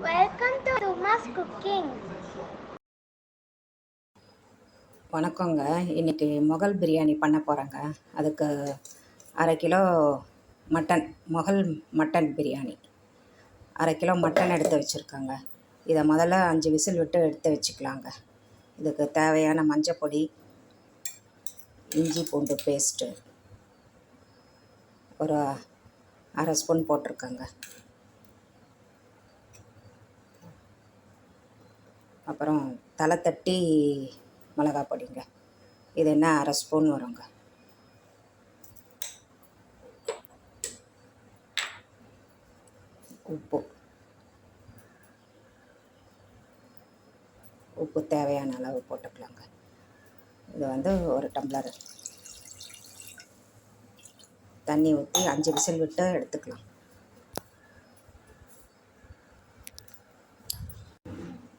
Welcome to Uma's Cooking. வணக்கங்க. இன்றைக்கி மொகல் பிரியாணி பண்ண போகிறேங்க. அதுக்கு 1/2 kilo Mughal mutton biryani 1/2 kilo mutton எடுத்து வச்சுருக்கேங்க. இதை முதல்ல 5 விசில் விட்டு எடுத்து வச்சுக்கலாங்க. இதுக்கு தேவையான மஞ்சப்பொடி, இஞ்சி பூண்டு பேஸ்ட்டு ஒரு 1/2 ஸ்பூன் போட்டிருக்கேங்க. அப்புறம் தட்டி மிளகா பொடிங்க. இது என்ன 1/2 ஸ்பூன் வருங்க. உப்பு தேவையான அளவு போட்டுக்கலாங்க. இது ஒரு டம்ளர் தண்ணி ஊற்றி 5 விசில் விட்டு எடுத்துக்கலாம்.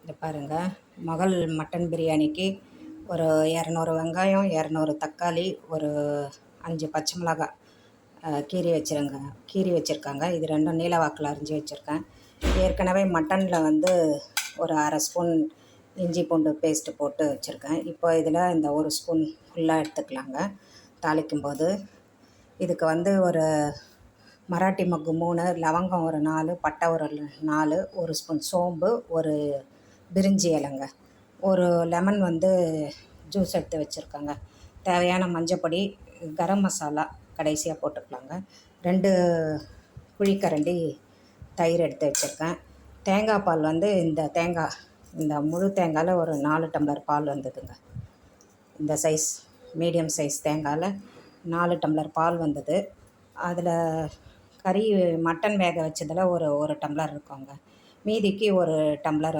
இது பாருங்கள், மொகல் மட்டன் பிரியாணிக்கு ஒரு 200 வெங்காயம், 200 தக்காளி, ஒரு 5 பச்சை மிளகாய் கீரி வச்சுருக்காங்க. இது 2 நீல வாக்கில் அரிஞ்சு வச்சுருக்கேன். ஏற்கனவே மட்டனில் ஒரு 1/2 ஸ்பூன் இஞ்சி பூண்டு பேஸ்ட்டு போட்டு வச்சுருக்கேன். இப்போ இதில் இந்த 1 ஸ்பூன் ஃபுல்லாக எடுத்துக்கலாங்க. தாளிக்கும் போது இதுக்கு ஒரு மராட்டி மொக்கு 3, லவங்கம் ஒரு 4, பட்டை ஒரு 4, 1 ஸ்பூன் சோம்பு, ஒரு பிரிஞ்சி இலைங்க, ஒரு லெமன் ஜூஸ் எடுத்து வச்சுருக்கேங்க. தேவையான மஞ்சப்பொடி, கரம் மசாலா கடைசியாக போட்டுக்கலாங்க. 2 குழிக்கரண்டி தயிர் எடுத்து வச்சுருக்கேன். தேங்காய் பால் இந்த முழு தேங்காயில் ஒரு 4 டம்ளர் பால் வந்ததுங்க. இந்த சைஸ் மீடியம் சைஸ் தேங்காயில் 4 டம்ளர் பால் வந்தது. அதில் மட்டன் வேக வச்சதில் ஒரு டம்ளர் இருக்குங்க. மீதிக்கு ஒரு டம்ளர்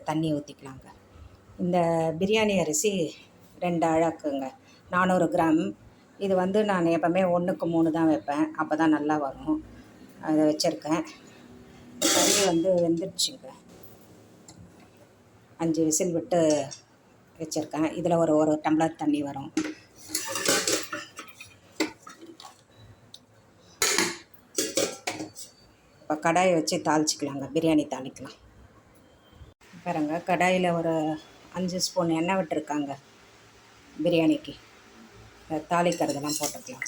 தண்ணி ஊற்றிக்கலாங்க. இந்த பிரியாணி அரிசி 2 அழாக்குங்க, 400 கிராம். இது நான் எப்போவுமே 1க்கு 3 தான் வைப்பேன், அப்போ தான் நல்லா வரும். அதை வச்சுருக்கேன். கறி வெந்துடுச்சுங்க. 5 விசில் விட்டு வச்சுருக்கேன். இதில் ஒரு டம்ளர் தண்ணி வரும். இப்போ கடாயை வச்சு தாளிச்சிக்கலாங்க. பிரியாணி தாளிக்கலாம். பாருங்க, கடாயில் ஒரு 5 ஸ்பூன் எண்ணெய் விட்டுருக்காங்க. பிரியாணிக்கு தாளிக்கிறதெல்லாம் போட்டுக்கலாம்.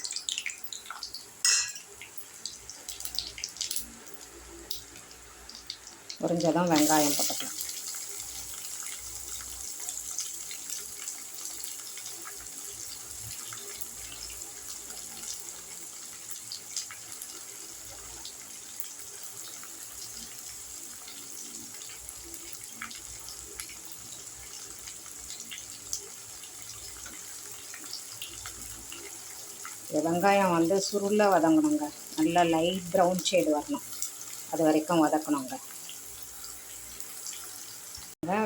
உறிஞ்சதும் வெங்காயம் போட்டுக்கலாம். வெங்காயம் சுருள வதங்கணுங்க. நல்லா லைட் ப்ரௌன் ஷேடு வரணும், அது வரைக்கும் வதக்கணுங்க.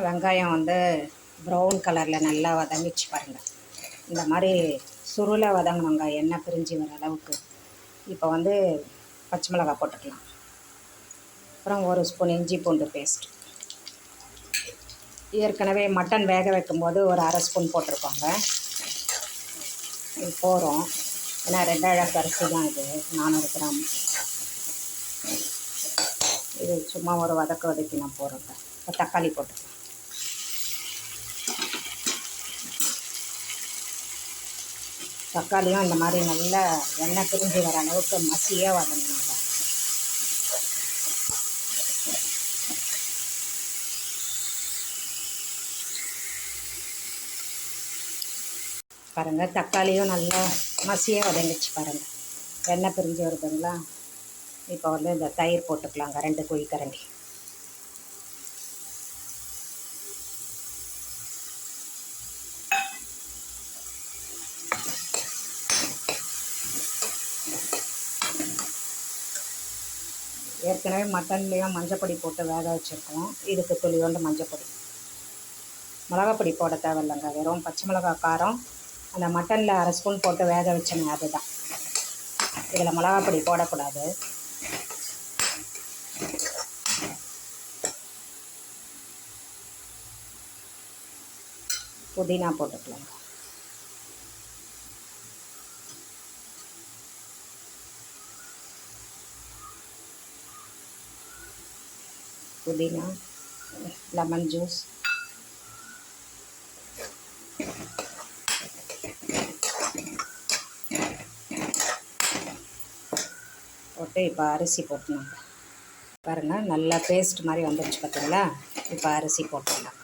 வெங்காயம் ப்ரௌன் கலரில் நல்லா வதங்கிச்சு பாருங்கள். இந்த மாதிரி சுருள வதங்கணுங்க, எண்ணெய் பிரிஞ்சு வர அளவுக்கு. இப்போ பச்சை மிளகாய் போட்டுக்கலாம். அப்புறம் 1 ஸ்பூன் இஞ்சி பூண்டு பேஸ்ட். ஏற்கனவே மட்டன் வேக வைக்கும்போது ஒரு 1/2 ஸ்பூன் போட்டிருப்பாங்க. இது போகிறோம், ஏன்னா 2 அழகு அரிசி தான் இது, 400 கிராம். இது சும்மா ஒரு வதக்கி நான் போடுறேங்க. இப்போ தக்காளி போட்டுக்கலாம். தக்காளியும் இந்த மாதிரி நல்லா எண்ணெய் பிரிஞ்சு வர அளவுக்கு மசியாக வதங்கணுங்க. பாருங்கள், தக்காளியும் நல்லா மசியாக வதங்கிச்சு பாருங்கள். எண்ணெய் பிரிஞ்சு வருதுங்களா? இப்போ இந்த தயிர் போட்டுக்கலாங்க, 2 குழிக்கரண்டி. ஏற்கனவே மட்டன்லேயும் மஞ்சப்பொடி போட்டு வேக வச்சுருக்கோம். இதுக்கு துளியோண்டு மஞ்சப்பொடி, மிளகாப்பொடி போட தேவையில்லைங்க. வெறும் பச்சை மிளகா காரம், அந்த மட்டனில் 1/2 ஸ்பூன் போட்டு வேக வச்சேங்க, அதுதான். இதில் மிளகாப்பொடி போடக்கூடாது. புதினா போட்டுக்கலாங்க. புதினா, லெமன் ஜூஸ், போட்டு இப்போ அரிசி போட்டுனாங்க பாருங்கள். நல்லா பேஸ்ட் மாதிரி வந்துடுச்சு பார்த்தீங்களா. இப்போ அரிசி போட்டுடலாம்.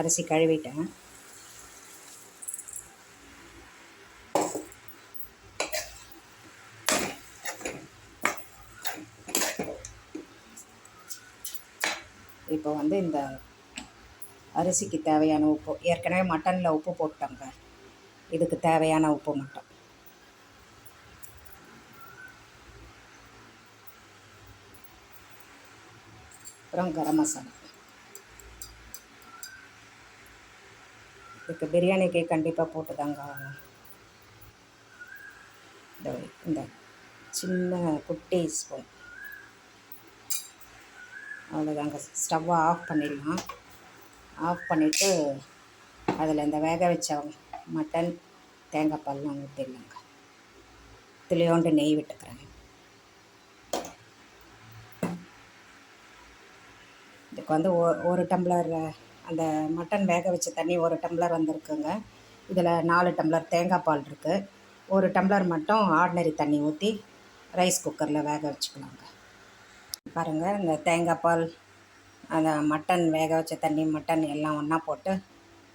அரிசி கழுவிட்டேன். இப்போ வந்து இந்த அரிசிக்கு தேவையான உப்பு, ஏற்கனவே மட்டனில் உப்பு போட்டோங்க, இதுக்கு தேவையான உப்பு மட்டும். அப்புறம் கரம் மசாலா. இதுக்கு பிரியாணிக்கு கண்டிப்பாக போட்டுதாங்க ஆகணும். இந்த சின்ன குட்டி ஸ்பூன் அவ்வளோதாங்க. ஸ்டவ்வை ஆஃப் பண்ணிடலாம். ஆஃப் பண்ணிவிட்டு அதில் இந்த வேக வச்ச மட்டன், தேங்காய் பால்லாம் ஊற்றிடலாங்க. துளியோண்டு நெய் விட்டுக்கிறேன். இதுக்கு வந்து ஒரு டம்ளர் அந்த மட்டன் வேக வச்ச தண்ணி 1 டம்ளர் வந்திருக்குங்க. இதில் 4 டம்ளர் தேங்காய் பால் இருக்குது. 1 டம்ளர் மட்டும் ஆர்டினரி தண்ணி ஊற்றி ரைஸ் குக்கரில் வேக வச்சுக்கலாங்க. பாருங்கள், இந்த தேங்காய் பால், அந்த மட்டன் வேக வச்ச தண்ணி, மட்டன் எல்லாம் ஒன்றா போட்டு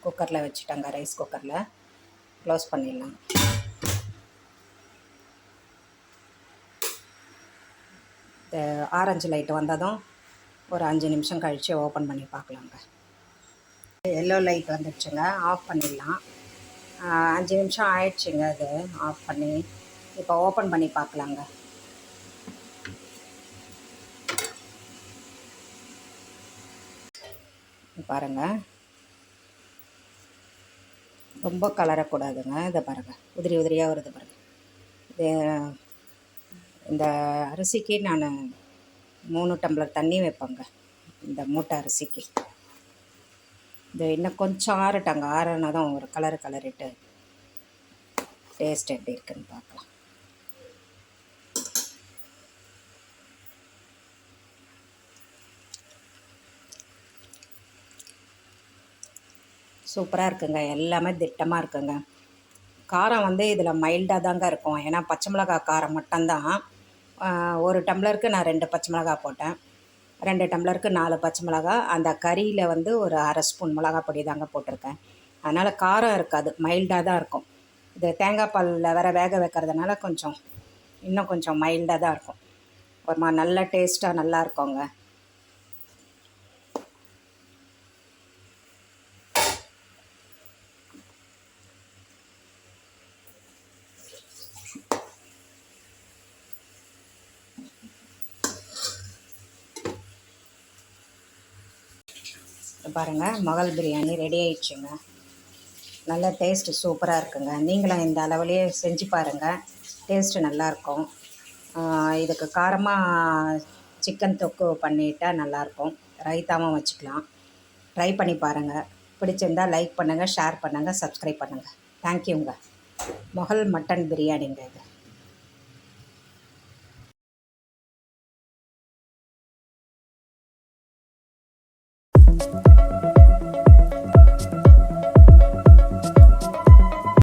குக்கரில் வச்சுட்டாங்க. ரைஸ் குக்கரில் க்ளோஸ் பண்ணிடலாம். இந்த ஆரஞ்சு லைட்டு வந்ததும் ஒரு 5 நிமிஷம் கழித்து ஓப்பன் பண்ணி பார்க்கலாங்க. Yellow light வந்துடுச்சுங்க. ஆஃப் பண்ணிடலாம். 5 நிமிஷம் ஆயிடுச்சுங்க அது ஆஃப் பண்ணி. இப்போ ஓப்பன் பண்ணி பார்க்கலாங்க. பாருங்கள், ரொம்ப கலரக்கூடாதுங்க. இதை பாருங்கள், உதிரி உதிரியாக வருது பாருங்கள். இது இந்த அரிசிக்கு நான் 3 டம்ளர் தண்ணி வைப்பேங்க. இந்த மூட்டை அரிசிக்கு இது இன்னும் கொஞ்சம் ஆறட்டாங்க. ஆறுனா தான் ஒரு கலரிட்டு டேஸ்ட் எப்படி இருக்குன்னு பார்க்கலாம். சூப்பராக இருக்குங்க. எல்லாமே திட்டமாக இருக்குங்க. காரம் வந்து இதில் மைல்டாக தாங்க இருக்கும். ஏன்னா பச்சை மிளகா காரம் மட்டும்தான். 1 டம்ளருக்கு நான் 2 பச்சை மிளகா போட்டேன். 2 டம்ளருக்கு 4 பச்சை மிளகா. அந்த கறியில் வந்து ஒரு அரை ஸ்பூன் மிளகா பொடி தாங்க போட்டிருக்கேன். அதனால் காரம் இருக்காது, மைல்டாக தான் இருக்கும். இது தேங்காய் பாலில் வேக வைக்கிறதுனால இன்னும் கொஞ்சம் மைல்டாக தான் இருக்கும். ஒரு மாதிரி நல்ல டேஸ்ட்டாக நல்லா இருக்குங்க. பாருங்கள், மகள் பிரியாணி ரெடி ஆயிடுச்சுங்க. நல்ல டேஸ்ட்டு சூப்பராக இருக்குங்க. நீங்களும் இந்த அளவுலேயே செஞ்சு பாருங்கள். டேஸ்ட்டு நல்லாயிருக்கும். இதுக்கு காரமாக சிக்கன் தொக்கு பண்ணிட்டால் நல்லாயிருக்கும். ரைத்தாவும் வச்சுக்கலாம். ட்ரை பண்ணி பாருங்கள். பிடிச்சிருந்தால் லைக் பண்ணுங்கள், ஷேர் பண்ணுங்கள், சப்ஸ்கிரைப் பண்ணுங்கள். தேங்க்யூங்க. மகள் மட்டன் பிரியாணிங்க இது.